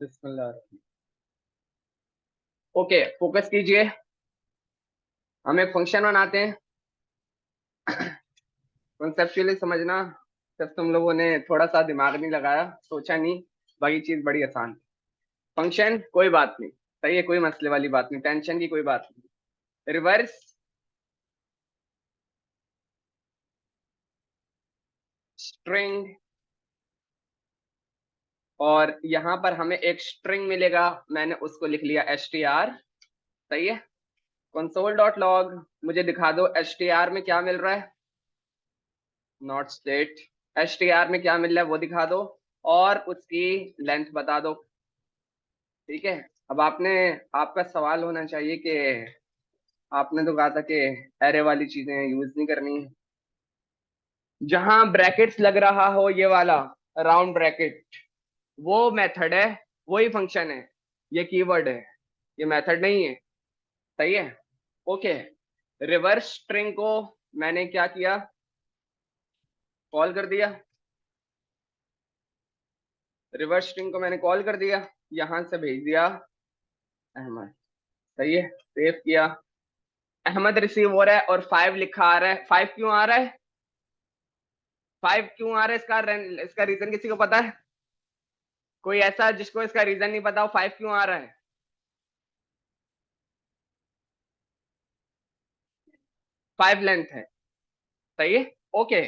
बिस्मिल्लाह। Okay, focus कीजिए। हम एक फंक्शन बनाते हैं। कॉन्सेप्चुअली समझना, सिर्फ तुम लोगों ने थोड़ा सा दिमाग नहीं लगाया, सोचा नहीं, बाकी चीज बड़ी आसान। फंक्शन कोई बात नहीं, सही है, कोई मसले वाली बात नहीं, टेंशन की कोई बात नहीं। रिवर्स स्ट्रिंग, और यहां पर हमें एक स्ट्रिंग मिलेगा, मैंने उसको लिख लिया str। सही है। कंसोल डॉट लॉग मुझे दिखा दो str में क्या मिल रहा है। Not state. str में क्या मिल रहा है वो दिखा दो, और उसकी लेंथ बता दो। ठीक है। अब आपने, आपका सवाल होना चाहिए कि आपने तो कहा था कि एरे वाली चीजें यूज नहीं करनी है। जहां ब्रैकेट्स लग रहा हो, ये वाला राउंड ब्रैकेट, वो मेथड है, वही फंक्शन है। ये कीवर्ड है, ये मेथड नहीं है। सही है। ओके। रिवर्स स्ट्रिंग को मैंने क्या किया, कॉल कर दिया। रिवर्स स्ट्रिंग को मैंने कॉल कर दिया, यहां से भेज दिया अहमद। सही है, सेव किया। अहमद रिसीव हो रहा है और 5 लिखा आ रहा है। 5 क्यों आ रहा है? 5 क्यों आ रहा है, इसका रीजन किसी को पता है? कोई ऐसा जिसको इसका रीजन नहीं पता हो, 5 क्यों आ रहा है? 5 लेंथ है। सही है। ओके।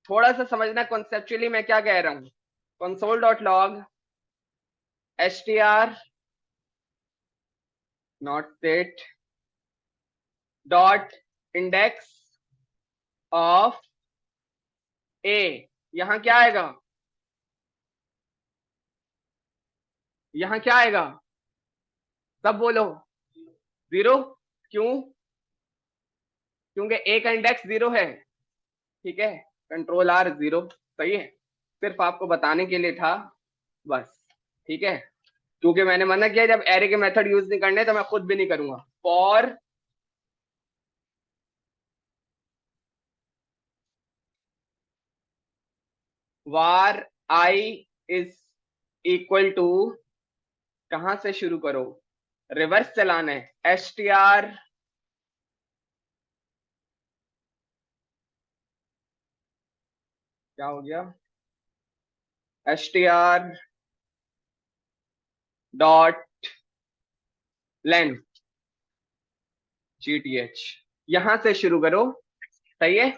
थोड़ा सा समझना कॉन्सेप्चुअली मैं क्या कह रहा हूं। Console dot log str not state dot index of A. यहां क्या आएगा? यहां क्या आएगा? सब बोलो। 0। क्यों? क्योंकि ए का इंडेक्स 0 है। ठीक है। Control R 0। सही है। सिर्फ आपको बताने के लिए था, बस। ठीक है। क्योंकि मैंने मना किया जब एरे के मेथड यूज नहीं करने तो मैं खुद भी नहीं करूंगा। For var I is equal to, कहां से शुरू करो, रिवर्स चलाना है। str क्या हो गया, str डॉट लेंथ gth, यहां से शुरू करो। सही है।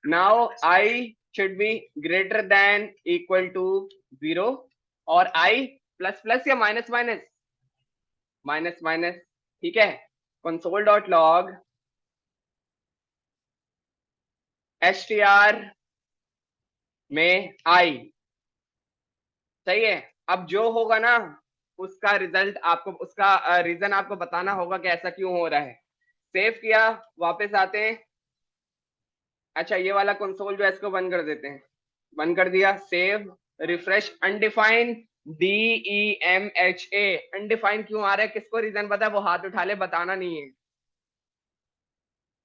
Now I should be greater than equal to 0, और आई प्लस प्लस या माइनस माइनस, माइनस माइनस। ठीक है। कंसोल डॉट लॉग str में आई। सही है। अब जो होगा ना, उसका रिजल्ट आपको, उसका रीजन आपको बताना होगा कि ऐसा क्यों हो रहा है। सेव किया, वापस आते हैं। अच्छा, ये वाला कंसोल जो है इसको बंद कर देते हैं। बंद कर दिया। Save, refresh. Undefined DEMHA, undefined क्यों आ रहा है? किसको रीजन पता है वो हाथ उठा ले, बताना नहीं है।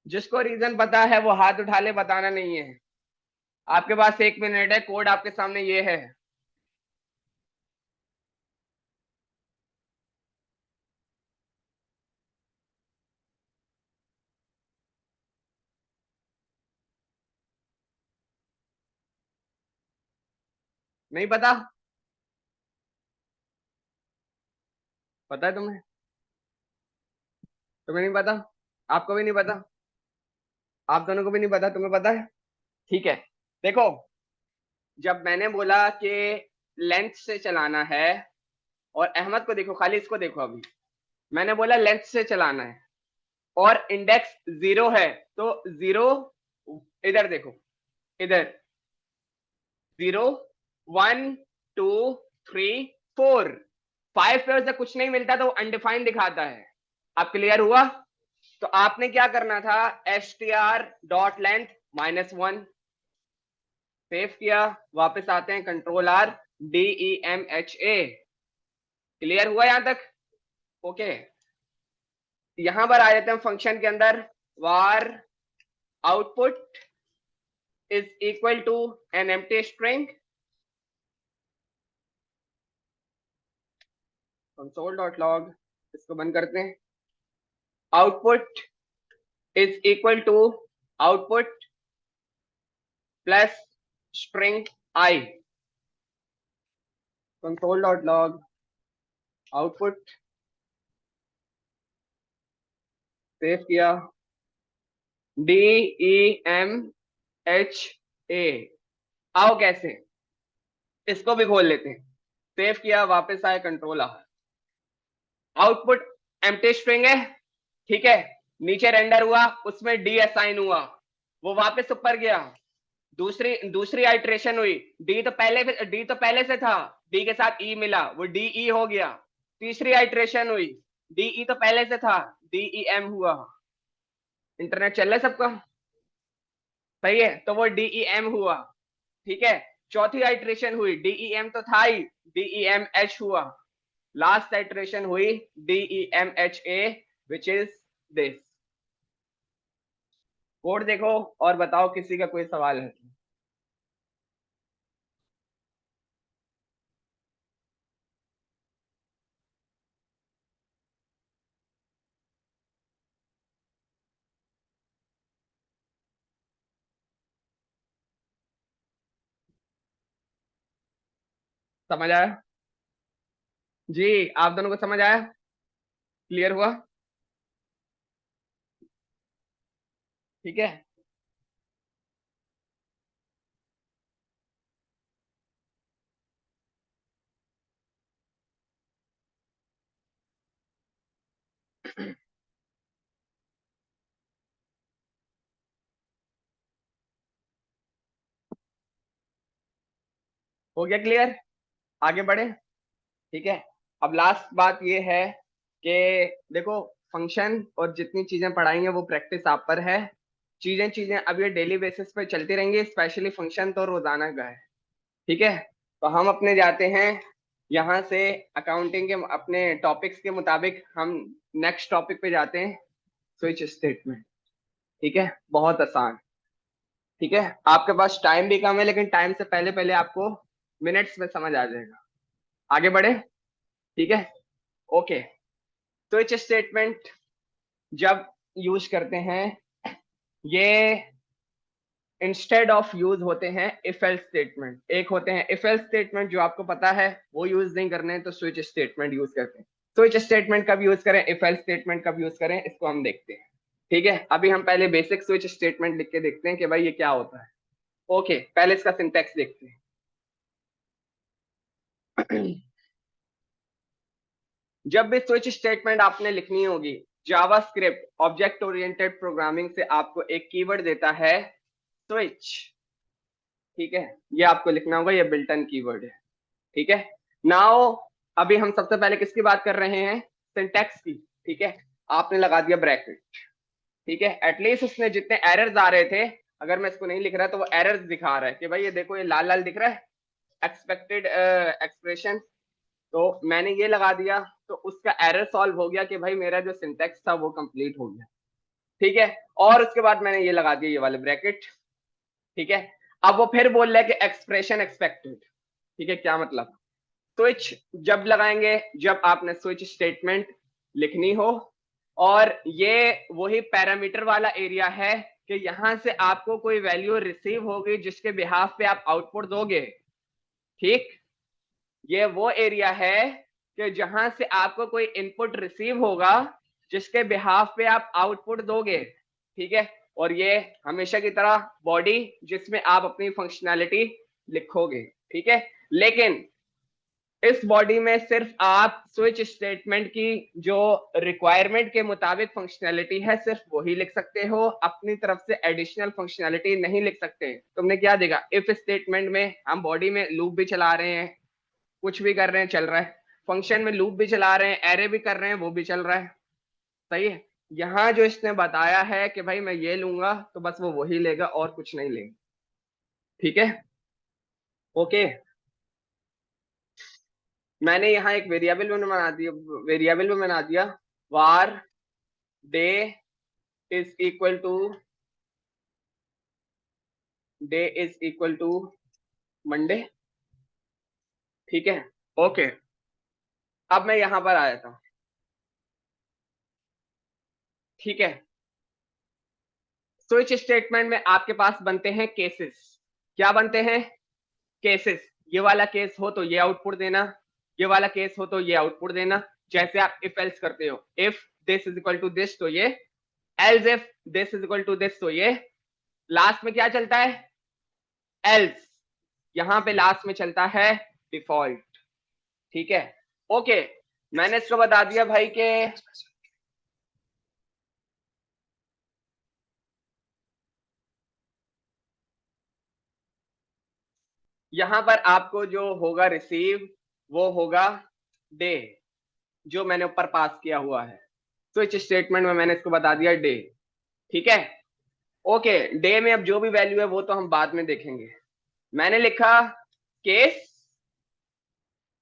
जिसको रीजन पता है वो हाथ उठा ले, बताना नहीं है। आपके पास 1 मिनट है, कोड आपके सामने ये है। नहीं पता? पता है तुम्हें? तुम्हें नहीं पता? आपको भी नहीं पता? आप दोनों को भी नहीं पता? तुम्हें पता है? ठीक है। देखो, जब मैंने बोला कि लेंथ से चलाना है, और अहमद को देखो, खाली इसको देखो। अभी मैंने बोला लेंथ से चलाना है और इंडेक्स 0 है, तो 0, इधर देखो, इधर 0 1 2 3 4, 5 पे उसे कुछ नहीं मिलता तो अनडिफाइंड दिखाता है। आप क्लियर हुआ? तो आपने क्या करना था, str डॉट लेंथ -1। सेव किया, वापस आते हैं। Control are, DEMHA। क्लियर हुआ यहां तक? ओके। यहां पर आ जाते हैं फंक्शन के अंदर। var output is equal to an empty string. Console dot log, इसको बंद करते हैं। Output is equal to output plus string I. Console dot log output, save किया, DEMHA। आओ कैसे, इसको भी खोल लेते हैं। सेव किया, वापस आए, कंट्रोल आ, आउटपुट एम्प्टी स्ट्रिंग है, ठीक है। नीचे रेंडर हुआ, उसमें डी असाइन हुआ, वो वापस ऊपर गया। दूसरी दूसरी आइट्रेशन हुई, डी तो पहले से था, डी के साथ ई मिला, वो DE हो गया। तीसरी आइट्रेशन हुई, DE तो पहले से था, DEM हुआ। इंटरनेट चल रहा है सबका, सही है, तो वो DEM हुआ, ठीक है। चौथी आइट्रेशन हुई, DEM तो था ही, DEMH हुआ। लास्ट आइट्रेशन हुई DEMHA, which is this. Code देखो और बताओ, किसी का कोई सवाल है? समझ आया? जी, आप दोनों को समझ आया? क्लियर हुआ? ठीक है। हो गया क्लियर? आगे बढ़े, ठीक है। अब लास्ट बात ये है कि देखो, फंक्शन और जितनी चीजें पढ़ाएंगे वो प्रैक्टिस आप पर है। चीजें चीजें अब ये डेली बेसिस पे चलती रहेंगी, स्पेशली फंक्शन तो रोजाना का है, ठीक है। तो हम अपने जाते हैं यहाँ से, अकाउंटिंग के अपने टॉपिक्स के मुताबिक हम नेक्स्ट टॉपिक पे जाते हैं, स्विच स्टेटमेंट। ठीक है, बहुत आसान, ठीक है। आपके पास टाइम भी कम है, लेकिन टाइम से पहले पहले आपको मिनट्स में समझ आ जाएगा। आगे बढ़े, ठीक है। ओके, स्विच स्टेटमेंट जब यूज करते हैं, ये इंस्टेड ऑफ यूज होते हैं इफ एल्स स्टेटमेंट। एक होते हैं इफ एल्स स्टेटमेंट, जो आपको पता है, वो यूज नहीं करने हैं, तो स्विच स्टेटमेंट यूज करते हैं। स्विच स्टेटमेंट कब यूज करें, इफ एल्स स्टेटमेंट कब यूज करें, इसको हम देखते हैं, ठीक है। अभी हम पहले बेसिक स्विच स्टेटमेंट लिख के देखते हैं कि भाई ये क्या होता है। ओके, पहले इसका सिंटैक्स देखते हैं। जब भी स्विच स्टेटमेंट आपने लिखनी होगी, जावास्क्रिप्ट ऑब्जेक्ट ओरिएंटेड प्रोग्रामिंग से आपको एक कीवर्ड देता है, स्विच, ठीक है। ये आपको लिखना होगा, ये बिल्ट इन कीवर्ड है, ठीक है। नाउ अभी हम सबसे पहले किसकी बात कर रहे हैं, सिंटैक्स की, ठीक है। आपने लगा दिया ब्रैकेट, ठीक है। एटलीस्ट उसने जितने एरर्स आ रहे थे, अगर मैं इसको नहीं लिख रहा तो वो एरर्स दिखा रहा है कि भाई ये देखो, ये लाल लाल दिख रहा है, एक्सपेक्टेड एक्सप्रेशन। तो मैंने ये लगा दिया, तो उसका एरर सॉल्व हो गया कि भाई मेरा जो सिंटैक्स था वो कंप्लीट हो गया, ठीक है। और उसके बाद मैंने ये लगा दिया, ये वाले ब्रैकेट, ठीक है। अब वो फिर बोल रहा है कि एक्सप्रेशन एक्सपेक्टेड, ठीक है। क्या मतलब, स्विच जब लगाएंगे, जब आपने स्विच स्टेटमेंट लिखनी हो, और ये वही पैरामीटर वाला एरिया है कि यहां से आपको कोई वैल्यू रिसीव होगी जिसके बिहाफ पे आप आउटपुट दोगे, ठीक। ये वो एरिया है कि जहां से आपको कोई इनपुट रिसीव होगा जिसके बिहाफ पे आप आउटपुट दोगे, ठीक है। और ये हमेशा की तरह बॉडी, जिसमें आप अपनी फंक्शनैलिटी लिखोगे, ठीक है। लेकिन इस बॉडी में सिर्फ आप स्विच स्टेटमेंट की जो रिक्वायरमेंट के मुताबिक फंक्शनैलिटी है, सिर्फ वही लिख सकते हो, अपनी तरफ से एडिशनल फंक्शनैलिटी नहीं लिख सकते। तुमने क्या देखा, इफ स्टेटमेंट में हम बॉडी में लूप भी चला रहे हैं, कुछ भी कर रहे हैं, चल रहा है। फंक्शन में लूप भी चला रहे हैं, एरे भी कर रहे हैं, वो भी चल रहा है, सही है। यहाँ जो इसने बताया है कि भाई मैं ये लूंगा, तो बस वो वही लेगा और कुछ नहीं लेगा, ठीक है। ओके, मैंने यहाँ एक वेरिएबल में बना दिया, वेरिएबल में बना दिया, var day is equal to, day is equal to Monday, ठीक है। ओके, अब मैं यहां पर आ जाता हूं, ठीक है। स्विच स्टेटमेंट में आपके पास बनते हैं केसेस। क्या बनते हैं? केसेस। ये वाला केस हो तो ये आउटपुट देना, ये वाला केस हो तो ये आउटपुट देना। जैसे आप इफ एल्स करते हो, if this is equal to this तो ये, else if this is equal to this तो ये। लास्ट में क्या चलता है? एल्स। यहां पे लास्ट में चलता है डिफॉल्ट, ठीक है। ओके, मैंने इसको बता दिया भाई के यहां पर आपको जो होगा रिसीव, वो होगा डे, जो मैंने ऊपर पास किया हुआ है। स्विच स्टेटमेंट में मैंने इसको बता दिया डे, ठीक है। ओके, डे में अब जो भी वैल्यू है वो तो हम बाद में देखेंगे। मैंने लिखा केस।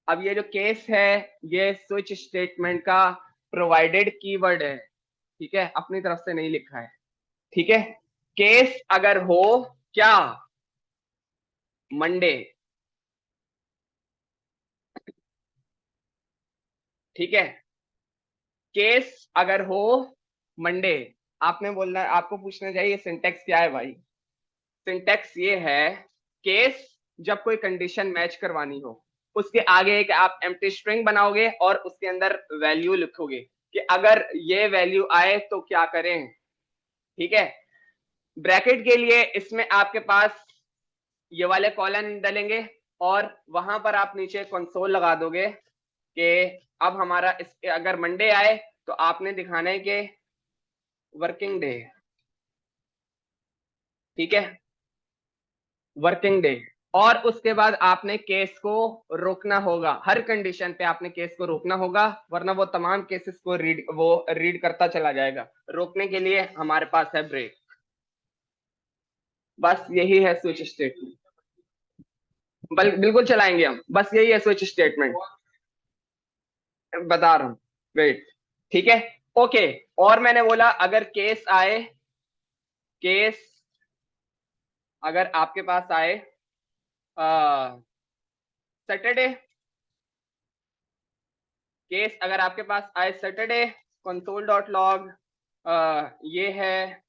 अब ये जो केस है, ये स्विच स्टेटमेंट का प्रोवाइडेड कीवर्ड है, ठीक है, अपनी तरफ से नहीं लिखा है, ठीक है। केस अगर हो क्या? मंडे, ठीक है। केस अगर हो मंडे, आपने बोलना, आपको पूछना चाहिए सिंटेक्स क्या है भाई। सिंटेक्स ये है, केस जब कोई कंडीशन मैच करवानी हो, उसके आगे एक आप एम्प्टी स्ट्रिंग बनाओगे और उसके अंदर वैल्यू लिखोगे कि अगर ये वैल्यू आए तो क्या करें, ठीक है। ब्रैकेट के लिए इसमें आपके पास ये वाले कॉलन डलेंगे और वहां पर आप नीचे कंसोल लगा दोगे कि अब हमारा इस अगर मंडे आए तो आपने दिखाना है कि वर्किंग डे, ठीक है, वर्किंग डे। और उसके बाद आपने केस को रोकना होगा, हर कंडीशन पे आपने केस को रोकना होगा, वरना वो तमाम केसेस को रीड करता चला जाएगा। रोकने के लिए हमारे पास है ब्रेक। बस यही है स्विच स्टेटमेंट। बिल्कुल चलाएंगे हम, बस यही है स्विच स्टेटमेंट, बता रहा हूं, वेट, ठीक है। ओके, और मैंने बोला अगर केस आए, केस अगर आपके पास आए सैटरडे, केस अगर आपके पास आए सैटरडे, कंसोल डॉट लॉग, ये है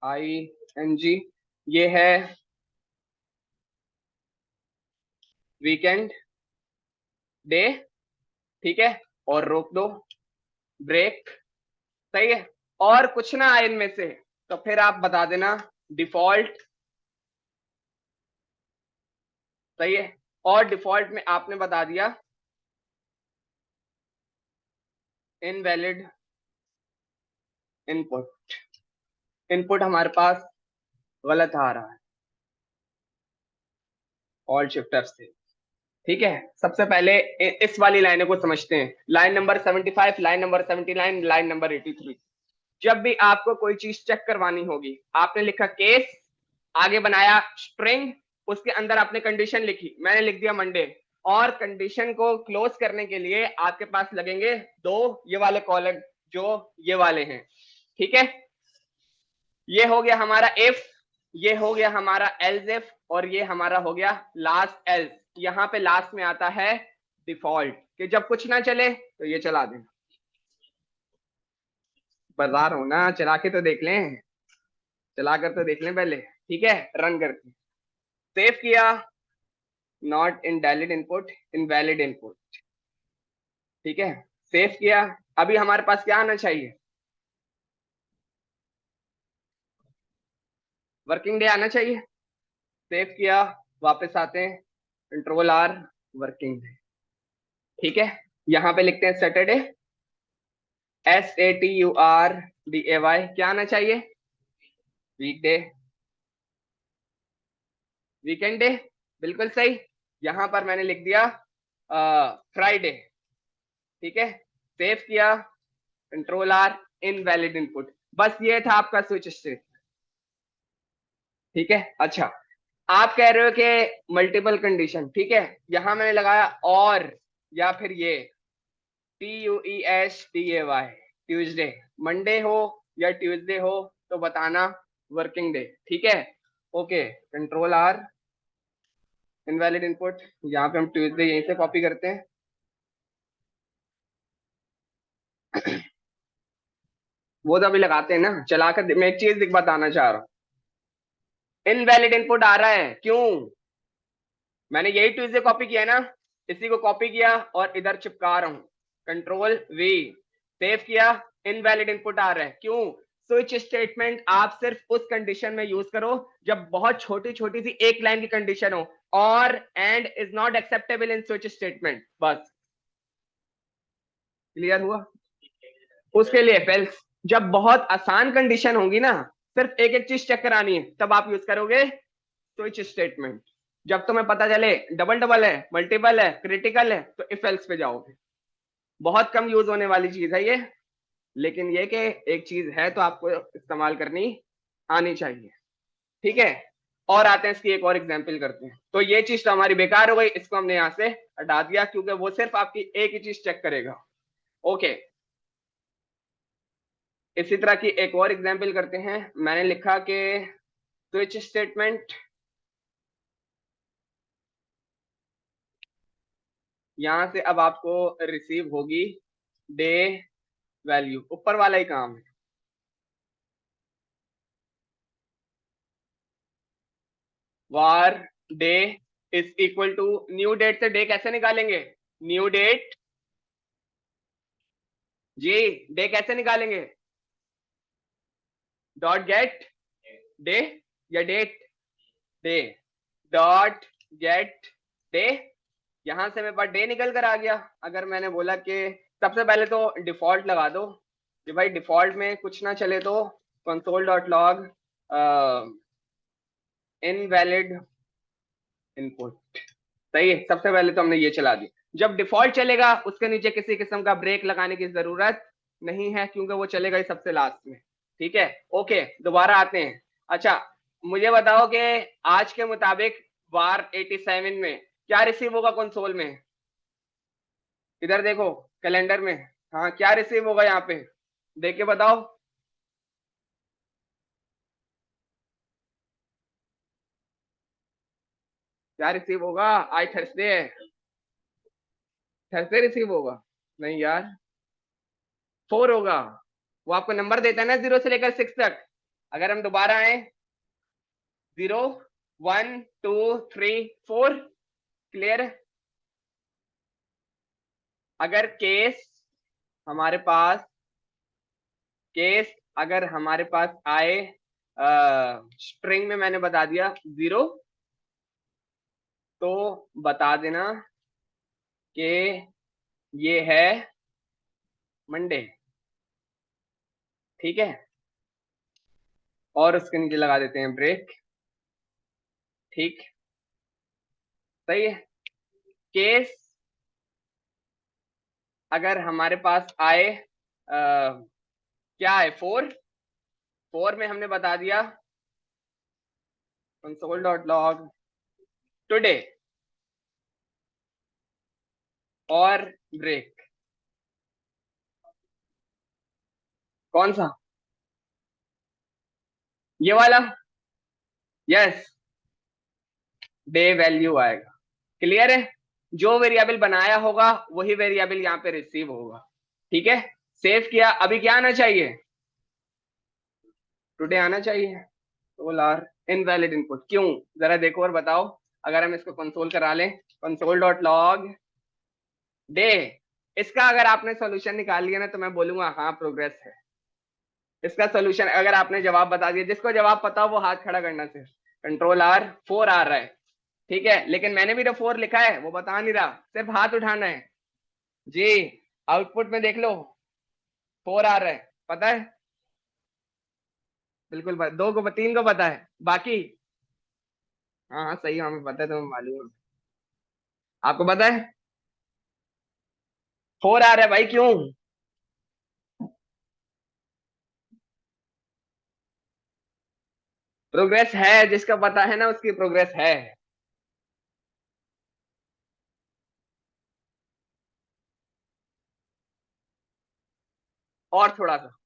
ING, ये है वीकेंड डे, ठीक है, और रोक दो, ब्रेक, सही है। और कुछ ना आए इनमें से तो फिर आप बता देना डिफॉल्ट, सही है। और डिफॉल्ट में आपने बता दिया इनवैलिड इनपुट, इनपुट हमारे पास गलत आ रहा है ऑल्ट शिफ्टर से, ठीक है। सबसे पहले इस वाली लाइनों को समझते हैं, line number 75, line number 79, line number 83। जब भी आपको कोई चीज चेक करवानी होगी, आपने लिखा केस, आगे बनाया स्ट्रिंग, उसके अंदर आपने कंडीशन लिखी, मैंने लिख दिया मंडे, और कंडीशन को क्लोज करने के लिए आपके पास लगेंगे दो ये वाले कॉलम, जो ये वाले हैं, ठीक है। ये हो गया हमारा इफ, ये हो गया हमारा एल्स इफ, और ये हमारा हो गया लास्ट एल्स। यहाँ पे लास्ट में आता है डिफॉल्ट, कि जब कुछ ना चले तो ये चला दें। बता रहा हूं ना, चला के तो देख लें, चला कर तो देख लें पहले, ठीक है। रन करके सेव किया, not invalid input, invalid input, ठीक है, सेव किया। अभी हमारे पास क्या आना चाहिए? वर्किंग डे आना चाहिए। सेव किया, वापस आते हैं, कंट्रोल R, वर्किंग डे, ठीक है। यहाँ पे लिखते हैं सैटरडे, SATURDAY, क्या आना चाहिए? वीकडे, वीकेंड डे, बिल्कुल सही। यहां पर मैंने लिख दिया फ्राइडे, ठीक है, सेव किया, कंट्रोल R, इनवैलिड इनपुट। बस ये था आपका स्विच स्टेट, ठीक है। अच्छा, आप कह रहे हो कि मल्टीपल कंडीशन, ठीक है, यहां मैंने लगाया और, या फिर ये TUESDAY, ट्यूजडे, मंडे हो या ट्यूजडे हो तो बताना वर्किंग डे, ठीक है। Okay, control R, invalid input, यहाँ पे हम ट्यूजडे यहीं से कॉपी करते हैं, वो तो अभी लगाते हैं ना, चलाकर मैं एक चीज बताना चाह रहा हूँ, इनवैलिड इनपुट आ रहा है क्यों? मैंने यही टू से कॉपी किया है ना, इसी को कॉपी किया और इधर चिपका रहा हूं, कंट्रोल वी, सेव किया, इनवैलिड इनपुट आ रहा है क्यों? स्विच स्टेटमेंट आप सिर्फ उस कंडीशन में यूज करो जब बहुत छोटी छोटी सी एक लाइन की कंडीशन हो, और and is not acceptable in switch statement, बस। क्लियर हुआ? उसके लिए फेल्स, जब बहुत आसान कंडीशन होगी ना, सिर्फ एक एक चीज चेक करानी है, तब आप यूज करोगे स्विच स्टेटमेंट। जब तुम्हें पता चले डबल डबल है, मल्टीपल है, क्रिटिकल है, तो इफ एल्स पे जाओगे। बहुत कम यूज होने वाली चीज है ये, लेकिन ये कि एक चीज है तो आपको इस्तेमाल करनी आनी चाहिए। ठीक है, और आते हैं इसकी एक और एग्जांपल करते हैं। तो ये चीज तो हमारी बेकार हो गई, इसको हमने यहां से हटा दिया क्योंकि वो सिर्फ आपकी एक ही चीज चेक करेगा। ओके, इसी तरह की एक और एग्जांपल करते हैं। मैंने लिखा कि स्विच स्टेटमेंट, यहां से अब आपको रिसीव होगी डे वैल्यू, ऊपर वाला ही काम है। Var day is equal to new date, से डे कैसे निकालेंगे? न्यू डेट, जी, डे कैसे निकालेंगे? डॉट गेट डे या date? Day, dot get day. यहां से मेरे पास डे निकल कर आ गया। अगर मैंने बोला कि सबसे पहले तो डिफॉल्ट लगा दो कि भाई डिफॉल्ट में कुछ ना चले तो console dot log invalid input, सही है। सबसे पहले तो हमने ये चला दी। जब डिफॉल्ट चलेगा उसके नीचे किसी किस्म का ब्रेक लगाने की जरूरत नहीं है क्योंकि वो चलेगा ही सबसे लास्ट में। ठीक है, ओके, दोबारा आते हैं। अच्छा, मुझे बताओ कि आज के मुताबिक वार 87 में क्या रिसीव होगा कंसोल में? इधर देखो कैलेंडर में, हाँ क्या रिसीव होगा यहाँ पे, देख के बताओ। क्या रिसीव होगा? आज थर्सडे है, थर्सडे रिसीव होगा। नहीं यार, 4 होगा। वो आपको नंबर देता है ना 0 से लेकर 6 तक। अगर हम दोबारा आए, 0 1 2 3 4, क्लियर है? अगर केस हमारे पास, केस अगर हमारे पास आए स्ट्रिंग में, मैंने बता दिया 0, तो बता देना कि ये है मंडे। ठीक है, और उसके नीचे लगा देते हैं ब्रेक। ठीक, सही है। केस अगर हमारे पास आए क्या है, 4, 4 में हमने बता दिया कंसोल डॉट लॉग टुडे और ब्रेक। कौन सा? ये वाला, यस, डे वैल्यू आएगा। क्लियर है? जो वेरिएबल बनाया होगा वही वेरिएबल यहाँ पे रिसीव होगा। ठीक है, सेव किया, अभी क्या आना चाहिए? टुडे आना चाहिए। तो आर इनवैलिड इनपुट क्यों? जरा देखो और बताओ। अगर हम इसको कंसोल करा लें, कंसोल डॉट लॉग डे, इसका अगर आपने सॉल्यूशन निकाल लिया ना तो मैं बोलूंगा हाँ प्रोग्रेस है। इसका सॉल्यूशन अगर आपने जवाब बता दिया, जिसको जवाब पता हो वो हाथ खड़ा करना, सिर्फ कंट्रोल आर, 4 आ रहा है। ठीक है, लेकिन मैंने भी तो 4 लिखा है, वो बता नहीं रहा, सिर्फ हाथ उठाना है। जी, आउटपुट में देख लो 4 आ रहा है, पता है? बिल्कुल, 2 को 3 को पता है, बाकी हाँ हाँ सही है, हमें पता है, तुम्हें मालूम है। आपको पता है 4 आ रहा है भाई, क्यों? प्रोग्रेस है, जिसका पता है ना उसकी प्रोग्रेस है। और थोड़ा सा,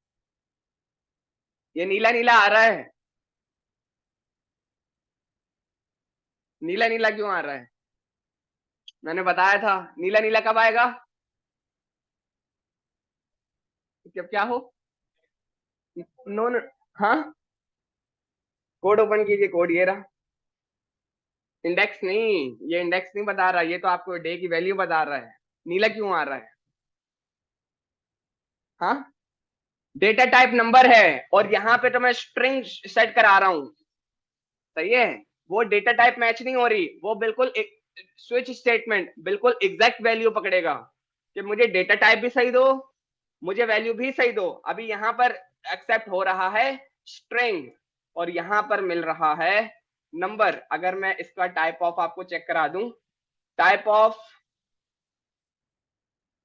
ये नीला नीला आ रहा है, नीला नीला क्यों आ रहा है? मैंने बताया था नीला नीला कब आएगा। क्या हो? नो नो, हाँ, कोड ओपन कीजिए, कोड ये रहा। इंडेक्स नहीं, ये इंडेक्स नहीं बता रहा, ये तो आपको डे की वैल्यू बता रहा है। नीला क्यों आ रहा है? हाँ, डेटा टाइप नंबर है, और यहाँ पे तो मैं स्ट्रिंग सेट करा रहा हूँ, सही है। वो डेटा टाइप मैच नहीं हो रही, वो बिल्कुल एक स्विच स्टेटमेंट बिल्कुल एग्जैक्ट वैल्यू पकड़ेगा कि मुझे डेटा टाइप भी सही दो, मुझे वैल्यू भी सही दो। अभी यहाँ पर एक्सेप्ट हो रहा है स्ट्रिंग, और यहाँ पर मिल रहा है नंबर। अगर मैं इसका टाइप ऑफ आपको चेक करा दूं, टाइप ऑफ,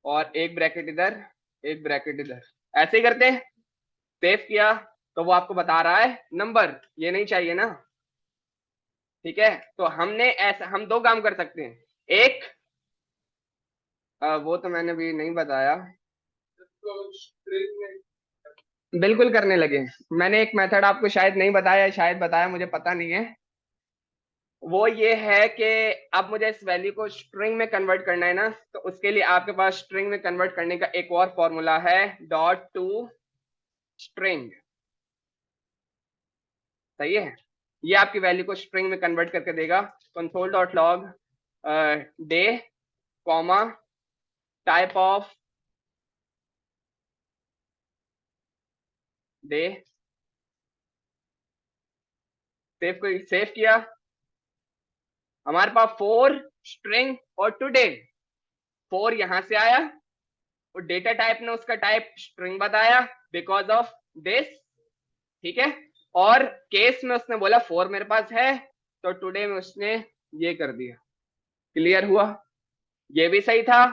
और एक ब्रैकेट इधर, एक ब्रैकेट इधर, ऐसे ही करते हैं। सेव किया तो वो आपको बता रहा है नंबर, ये नहीं चाहिए ना, ठीक है। तो हमने ऐसा, हम दो काम कर सकते हैं। एक, वो तो मैंने भी नहीं बताया, बिल्कुल करने लगे। मैंने एक मेथड आपको शायद नहीं बताया, शायद बताया, मुझे पता नहीं है। वो ये है कि अब मुझे इस वैल्यू को स्ट्रिंग में कन्वर्ट करना है ना, तो उसके लिए आपके पास स्ट्रिंग में कन्वर्ट करने का एक और फॉर्मूला है, डॉट टू स्ट्रिंग, सही है। ये आपकी वैल्यू को स्ट्रिंग में कन्वर्ट करके देगा। Console dot log day comma type of day, save किया, हमारे पास फोर स्ट्रिंग और टुडे, फोर यहां से आया, और डेटा टाइप ने उसका टाइप स्ट्रिंग बताया बिकॉज ऑफ दिस, ठीक है। और केस में उसने बोला फोर मेरे पास है, तो टुडे में उसने ये कर दिया। क्लियर हुआ? ये भी सही था,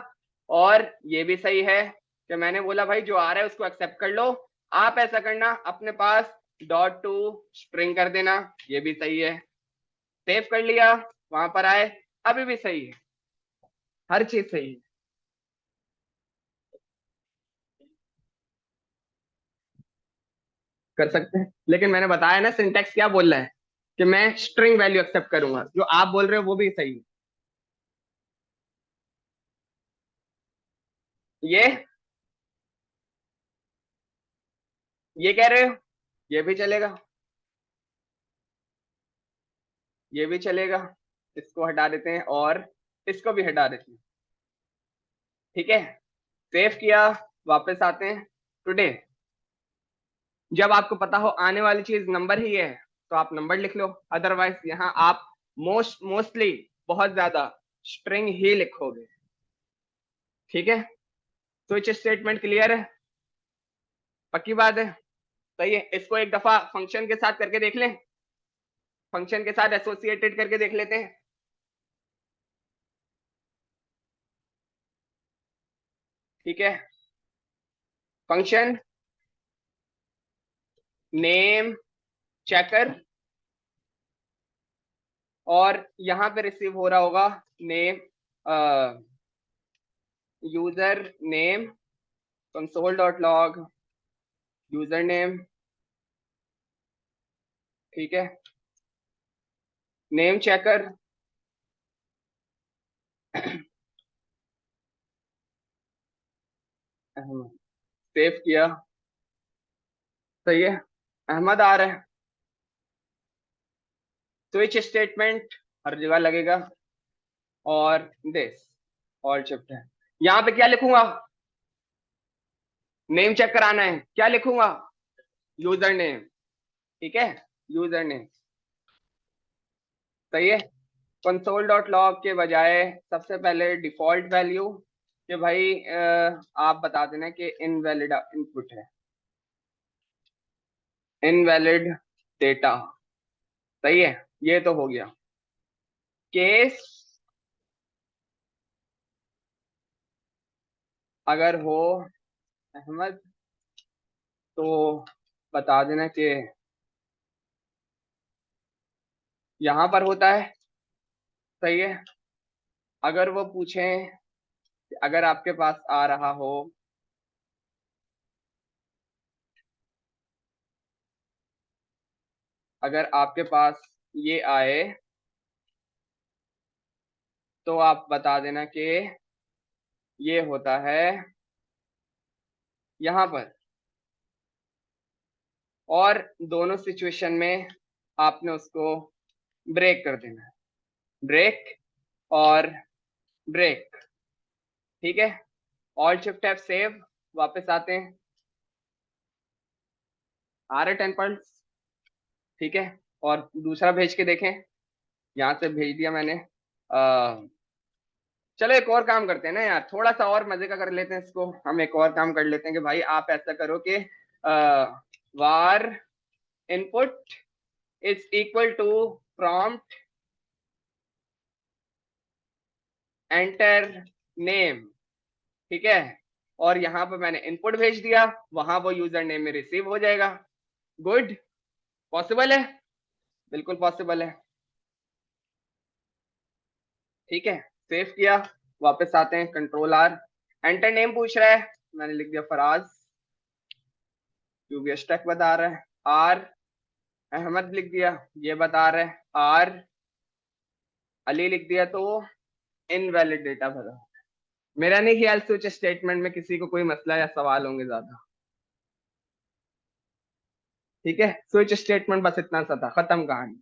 और ये भी सही है कि मैंने बोला भाई जो आ रहा है उसको एक्सेप्ट कर लो। आप ऐसा करना, अपने पास डॉट टू स्ट्रिंग कर देना, ये भी सही है। सेव कर लिया, वहां पर आए, अभी भी सही है, हर चीज सही है। कर सकते हैं, लेकिन मैंने बताया ना सिंटेक्स क्या बोल रहा है, कि मैं स्ट्रिंग वैल्यू एक्सेप्ट करूंगा। जो आप बोल रहे हो वो भी सही है। ये ये कह रहे हो, ये भी चलेगा, ये भी चलेगा। इसको हटा देते हैं और इसको भी हटा देते हैं, ठीक है। सेव किया, वापस आते हैं टुडे। जब आपको पता हो आने वाली चीज नंबर ही है, तो आप नंबर लिख लो, अदरवाइज यहाँ आप मोस्टली बहुत ज्यादा स्ट्रिंग ही लिखोगे, ठीक है। स्विच स्टेटमेंट क्लियर है? पक्की बात है? सही है। इसको एक दफा फंक्शन के साथ करके देख लें, फंक्शन के साथ एसोसिएटेड करके देख लेते हैं। ठीक है, फंक्शन नेम चेकर, और यहां पे रिसीव हो रहा होगा name, user name, console dot log user name, ठीक है। नेम चेकर, सेव किया, सही है, अहमद आ रहा है। स्विच स्टेटमेंट हर जगह लगेगा, और दिस ऑल शिफ्ट है। यहाँ पे क्या लिखूंगा? नेम चेक कराना है, क्या लिखूंगा? यूजर नेम, ठीक है, यूजर नेम, सही है। कंसोल डॉट लॉग के बजाय सबसे पहले डिफॉल्ट वैल्यू, कि भाई आप बता देना कि इनवैलिड इनपुट है, इनवैलिड डेटा, सही है। ये तो हो गया। केस अगर हो अहमद, तो बता देना कि यहाँ पर होता है, सही है। अगर वो पूछें कि अगर आपके पास आ रहा हो, अगर आपके पास ये आए, तो आप बता देना कि ये होता है यहाँ पर, और दोनों सिचुएशन में आपने उसको ब्रेक कर देना है, ब्रेक और ब्रेक। ठीक है, ऑल्ट शिफ्ट F सेव, वापस आते हैं, आ रहे 10 पॉइंट्स। ठीक है, और दूसरा भेज के देखें, यहाँ से भेज दिया मैंने। चलो एक और काम करते हैं ना यार, थोड़ा सा और मजे का कर लेते हैं इसको। हम एक और काम कर लेते हैं कि भाई आप ऐसा करो कि var input is equal to prompt enter name. ठीक है, और यहाँ पर मैंने इनपुट भेज दिया, वहां वो यूजर नेम में रिसीव हो जाएगा। गुड, पॉसिबल है, बिल्कुल पॉसिबल है। ठीक है, सेव किया, वापस आते हैं, कंट्रोल आर, एंटर नेम पूछ रहा है, मैंने लिख दिया फराज, यूबीएस टेक बता रहा है, आर अहमद लिख दिया, ये बता रहा है, आर अली लिख दिया, तो इनवैलिड डेटा भरा। मेरा नहीं ख्याल स्विच स्टेटमेंट में किसी को कोई मसला या सवाल होंगे ज्यादा। ठीक है, स्विच स्टेटमेंट बस इतना सा था, खत्म कहानी।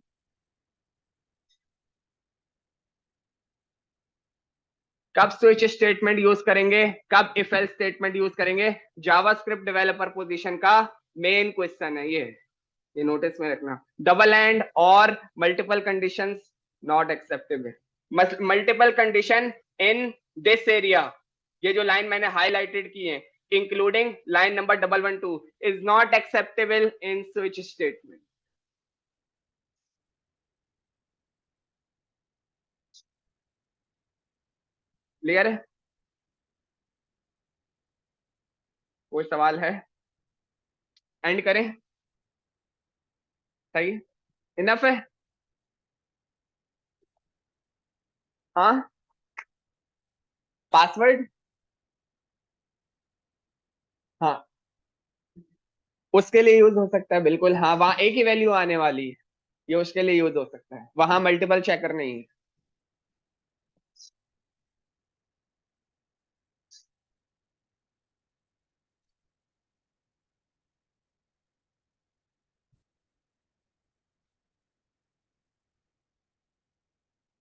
कब स्विच स्टेटमेंट यूज करेंगे, कब इफ एल्स स्टेटमेंट यूज करेंगे, जावास्क्रिप्ट डेवलपर पोजीशन का मेन क्वेश्चन है ये नोटिस में रखना। डबल एंड और multiple conditions not acceptable. Multiple condition in this area, ये जो लाइन मैंने हाईलाइटेड की है, including line number 112 is not acceptable in switch statement. Clear है? कोई सवाल है? एंड करें? सही, इनफ है। हाँ, पासवर्ड, हाँ उसके लिए यूज हो सकता है, बिल्कुल हाँ, वहां एक ही वैल्यू आने वाली है, ये उसके लिए यूज हो सकता है, वहां मल्टीपल चेकर नहीं है।